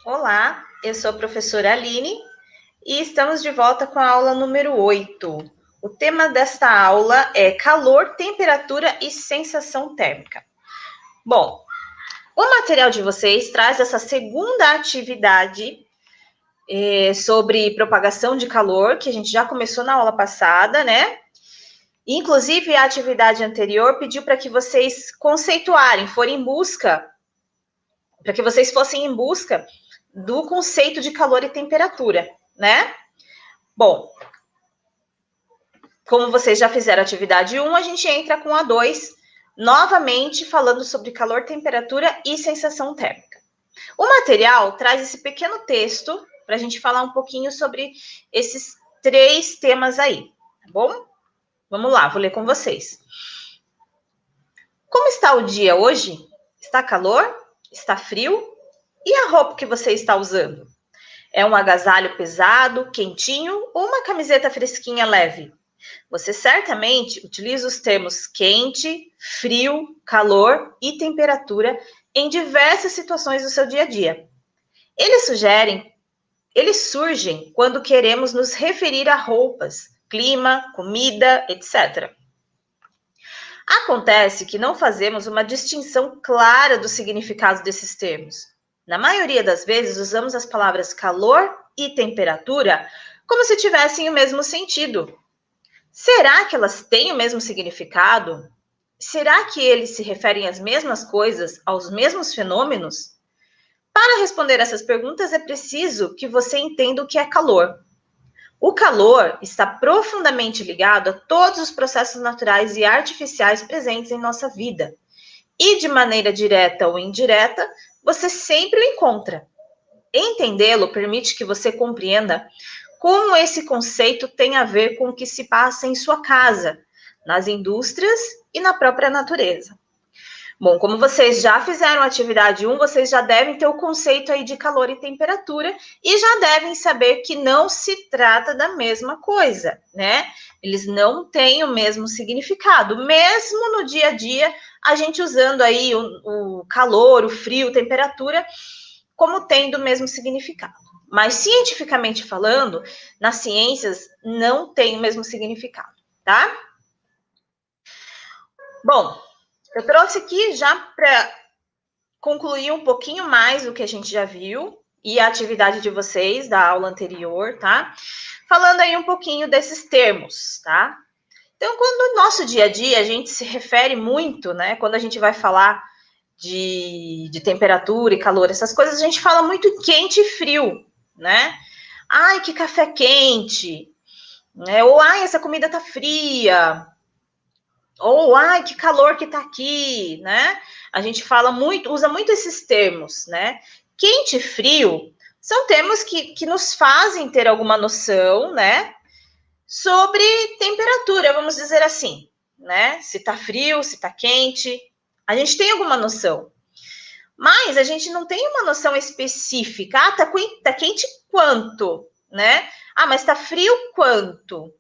Olá, eu sou a professora Aline e estamos de volta com a aula número 8. O tema desta aula é calor, temperatura e sensação térmica. Bom, o material de vocês traz essa segunda atividade sobre propagação de calor, que a gente já começou na aula passada, né? Inclusive, a atividade anterior pediu para que vocês conceituarem, forem em busca, para que vocês fossem em busca do conceito de calor e temperatura, né? Bom, como vocês já fizeram a atividade 1, a gente entra com a 2, novamente falando sobre calor, temperatura e sensação térmica. O material traz esse pequeno texto para a gente falar um pouquinho sobre esses 3 temas aí, tá bom? Vamos lá, vou ler com vocês. Como está o dia hoje? Está calor? Está frio? E a roupa que você está usando? É um agasalho pesado, quentinho ou uma camiseta fresquinha leve? Você certamente utiliza os termos quente, frio, calor e temperatura em diversas situações do seu dia a dia. Eles surgem quando queremos nos referir a roupas, clima, comida, etc. Acontece que não fazemos uma distinção clara do significado desses termos. Na maioria das vezes, usamos as palavras calor e temperatura como se tivessem o mesmo sentido. Será que elas têm o mesmo significado? Será que eles se referem às mesmas coisas, aos mesmos fenômenos? Para responder essas perguntas, é preciso que você entenda o que é calor. O calor está profundamente ligado a todos os processos naturais e artificiais presentes em nossa vida. E de maneira direta ou indireta, você sempre o encontra. Entendê-lo permite que você compreenda como esse conceito tem a ver com o que se passa em sua casa, nas indústrias e na própria natureza. Bom, como vocês já fizeram a atividade 1, vocês já devem ter o conceito aí de calor e temperatura e já devem saber que não se trata da mesma coisa, né? Eles não têm o mesmo significado, mesmo no dia a dia, a gente usando aí o calor, o frio, temperatura, como tendo o mesmo significado. Mas cientificamente falando, nas ciências não tem o mesmo significado, tá? Bom, eu trouxe aqui já para concluir um pouquinho mais do que a gente já viu e a atividade de vocês da aula anterior, tá? Falando aí um pouquinho desses termos, tá? Então, quando no nosso dia a dia a gente se refere muito, né? Quando a gente vai falar de temperatura e calor, essas coisas, a gente fala muito quente e frio, né? Ai, que café quente, né? Ou ai, essa comida tá fria, ou ai, que calor que tá aqui, né? A gente fala muito, usa muito esses termos, né? Quente e frio são termos que nos fazem ter alguma noção, né? Sobre temperatura, vamos dizer assim, né? Se tá frio, se tá quente, a gente tem alguma noção. Mas a gente não tem uma noção específica. Ah, tá quente quanto, né? Ah, mas tá frio quanto?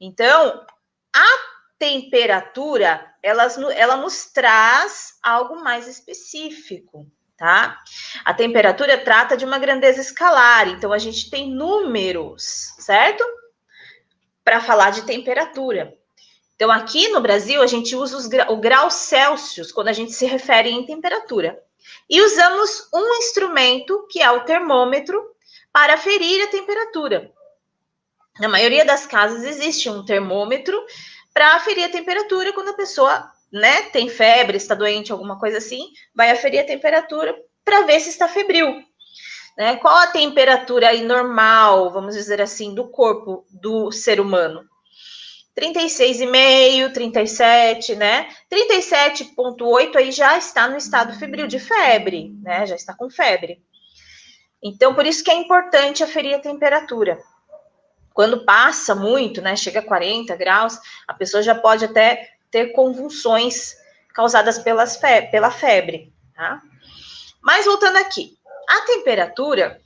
Então, a temperatura, ela nos traz algo mais específico, tá? A temperatura trata de uma grandeza escalar, então a gente tem números, certo? Para falar de temperatura. Então, aqui no Brasil, a gente usa o grau Celsius quando a gente se refere em temperatura. E usamos um instrumento, que é o termômetro, para aferir a temperatura. Na maioria das casas existe um termômetro para aferir a temperatura quando a pessoa, né, tem febre, está doente, alguma coisa assim, vai aferir a temperatura para ver se está febril. Né? Qual a temperatura aí normal, vamos dizer assim, do corpo do ser humano? 36,5, 37, né? 37,8 aí já está no estado febril de febre, né? Já está com febre. Então, por isso que é importante aferir a temperatura. Quando passa muito, né? Chega a 40 graus, a pessoa já pode até ter convulsões causadas pela febre, tá? Mas voltando aqui, a temperatura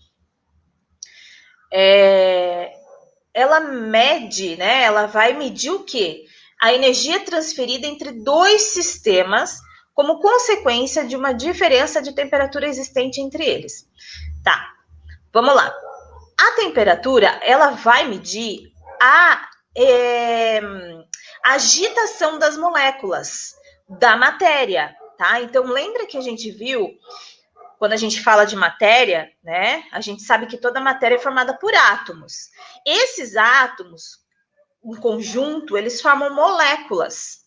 ela mede, né? Ela vai medir o quê? A energia transferida entre dois sistemas como consequência de uma diferença de temperatura existente entre eles. Tá, vamos lá. A temperatura, ela vai medir a agitação das moléculas da matéria, tá? Então, lembra que a gente viu, quando a gente fala de matéria, né? A gente sabe que toda matéria é formada por átomos. Esses átomos, em conjunto, eles formam moléculas.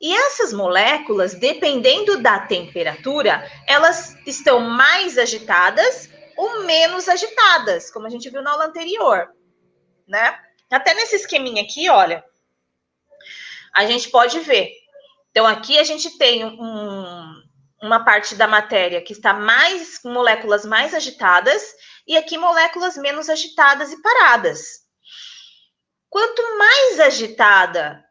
E essas moléculas, dependendo da temperatura, elas estão mais agitadas ou menos agitadas, como a gente viu na aula anterior, né? Até nesse esqueminha aqui, olha, a gente pode ver. Então, aqui a gente tem uma parte da matéria que está mais, com moléculas mais agitadas, e aqui moléculas menos agitadas e paradas. Quanto mais agitada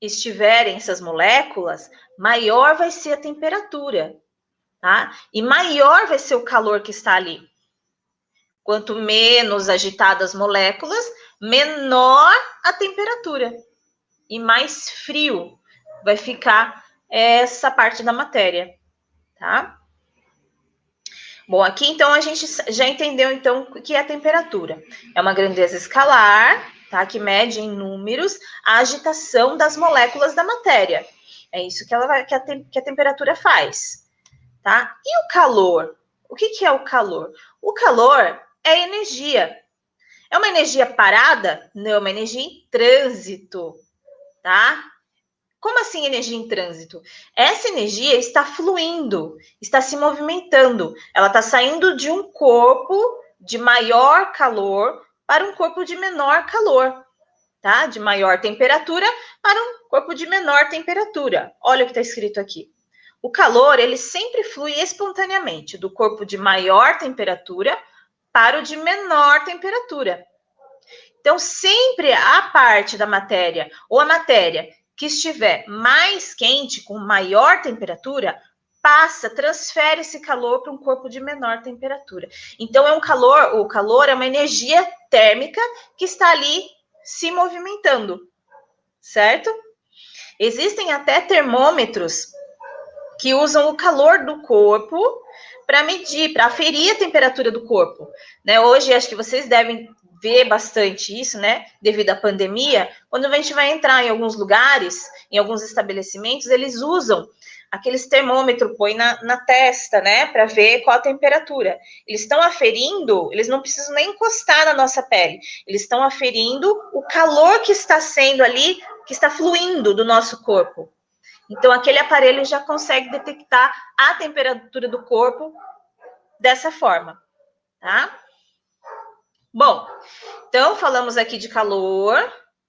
estiverem essas moléculas, maior vai ser a temperatura, tá? E maior vai ser o calor que está ali. Quanto menos agitadas as moléculas, menor a temperatura e mais frio vai ficar essa parte da matéria, tá? Bom, aqui então a gente já entendeu então o que é a temperatura. É uma grandeza escalar, tá? Que mede em números a agitação das moléculas da matéria. É isso que a temperatura faz, tá? E o calor? O que é o calor? O calor é energia. É uma energia parada? Não, é uma energia em trânsito, tá? Como assim energia em trânsito? Essa energia está fluindo, está se movimentando. Ela está saindo de um corpo de maior calor para um corpo de menor calor, tá? De maior temperatura para um corpo de menor temperatura. Olha o que está escrito aqui. O calor, ele sempre flui espontaneamente do corpo de maior temperatura para o de menor temperatura. Então, sempre a parte da matéria ou a matéria que estiver mais quente, com maior temperatura, transfere esse calor para um corpo de menor temperatura. Então, o calor é uma energia térmica que está ali se movimentando, certo? Existem até termômetros que usam o calor do corpo para medir, para aferir a temperatura do corpo, né? Hoje, acho que vocês devem ver bastante isso, né? Devido à pandemia, quando a gente vai entrar em alguns lugares, em alguns estabelecimentos, eles usam aqueles termômetros, põe na testa, né? Para ver qual a temperatura. Eles estão aferindo, eles não precisam nem encostar na nossa pele, eles estão aferindo o calor que está sendo ali, que está fluindo do nosso corpo. Então, aquele aparelho já consegue detectar a temperatura do corpo dessa forma, tá? Bom, então falamos aqui de calor,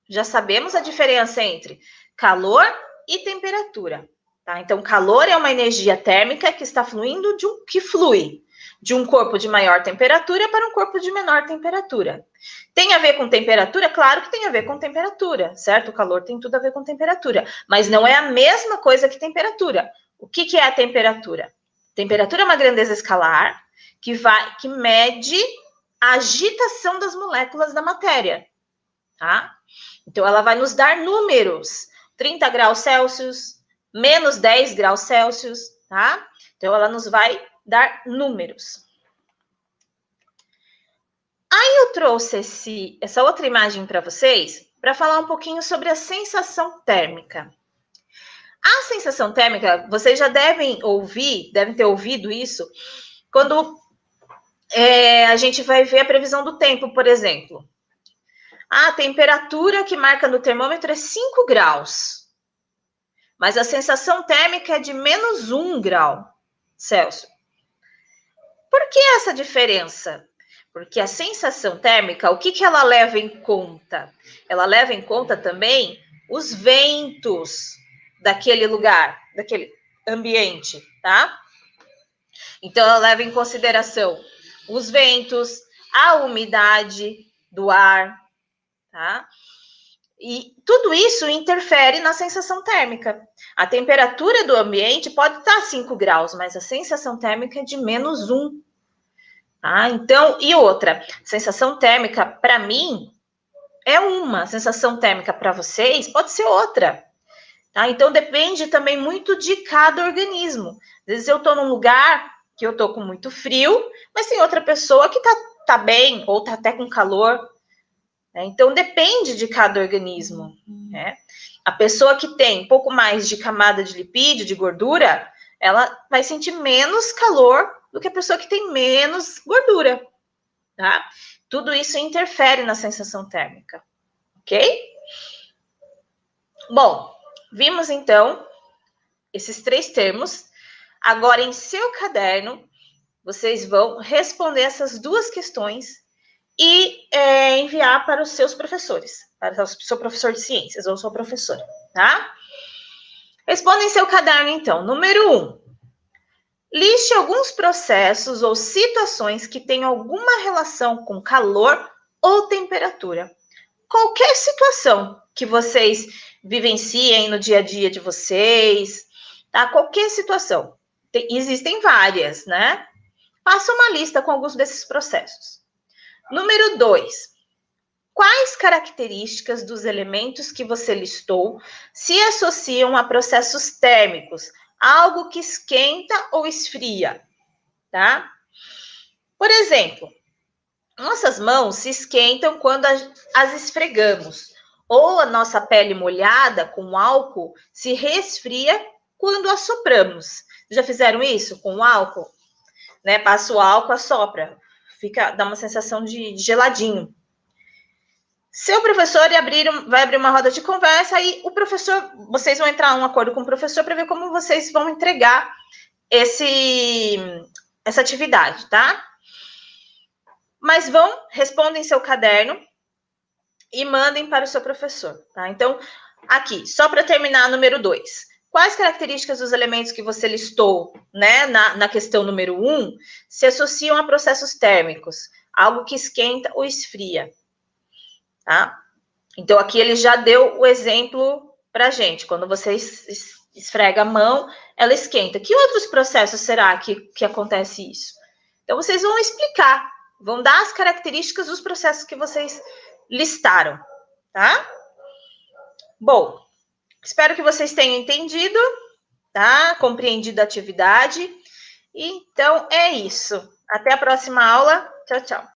já sabemos a diferença entre calor e temperatura, tá? Então, calor é uma energia térmica que está fluindo que flui de um corpo de maior temperatura para um corpo de menor temperatura. Tem a ver com temperatura? Claro que tem a ver com temperatura, certo? O calor tem tudo a ver com temperatura, mas não é a mesma coisa que temperatura. O que é a temperatura? Temperatura é uma grandeza escalar que mede a agitação das moléculas da matéria, tá? Então, ela vai nos dar números, 30 graus Celsius, menos 10 graus Celsius, tá? Então, ela nos vai dar números. Aí eu trouxe essa outra imagem para vocês, para falar um pouquinho sobre a sensação térmica. A sensação térmica, vocês já devem ter ouvido isso, quando a gente vai ver a previsão do tempo, por exemplo. A temperatura que marca no termômetro é 5 graus, mas a sensação térmica é de menos 1 grau Celsius. Por que essa diferença? Porque a sensação térmica, o que ela leva em conta? Ela leva em conta também os ventos daquele lugar, daquele ambiente, tá? Então, ela leva em consideração os ventos, a umidade do ar, tá? E tudo isso interfere na sensação térmica. A temperatura do ambiente pode estar 5 graus, mas a sensação térmica é de menos 1. Tá? Então, e outra, sensação térmica para mim é uma, sensação térmica para vocês pode ser outra. Tá? Então, depende também muito de cada organismo. Às vezes eu estou num lugar que eu tô com muito frio, mas tem outra pessoa que tá bem, ou tá até com calor, né? Então, depende de cada organismo, né? A pessoa que tem um pouco mais de camada de lipídio, de gordura, ela vai sentir menos calor do que a pessoa que tem menos gordura, tá? Tudo isso interfere na sensação térmica, ok? Bom, vimos então esses 3 termos. Agora, em seu caderno, vocês vão responder essas 2 questões e enviar para os seus professores, para o seu professor de ciências ou sua professora, tá? Responda em seu caderno, então. Número 1. Liste alguns processos ou situações que tenham alguma relação com calor ou temperatura. Qualquer situação que vocês vivenciem no dia a dia de vocês, tá? Qualquer situação. Existem várias, né? Faça uma lista com alguns desses processos. Número 2. Quais características dos elementos que você listou se associam a processos térmicos? Algo que esquenta ou esfria, tá? Por exemplo, nossas mãos se esquentam quando as esfregamos, ou a nossa pele molhada com álcool se resfria quando assopramos. Já fizeram isso com álcool? Né? Passa o álcool, assopra, dá uma sensação de geladinho. Seu professor vai abrir uma roda de conversa e o professor, vocês vão entrar em um acordo com o professor para ver como vocês vão entregar essa atividade, tá? Mas respondem seu caderno e mandem para o seu professor, tá? Então, aqui, só para terminar, número 2. Quais características dos elementos que você listou, né, na questão número 1, se associam a processos térmicos? Algo que esquenta ou esfria, tá? Então, aqui ele já deu o exemplo para gente. Quando você esfrega a mão, ela esquenta. Que outros processos será que acontece isso? Então, vocês vão explicar, vão dar as características dos processos que vocês listaram, tá? Bom, espero que vocês tenham entendido, tá? Compreendido a atividade. Então, é isso. Até a próxima aula. Tchau, tchau.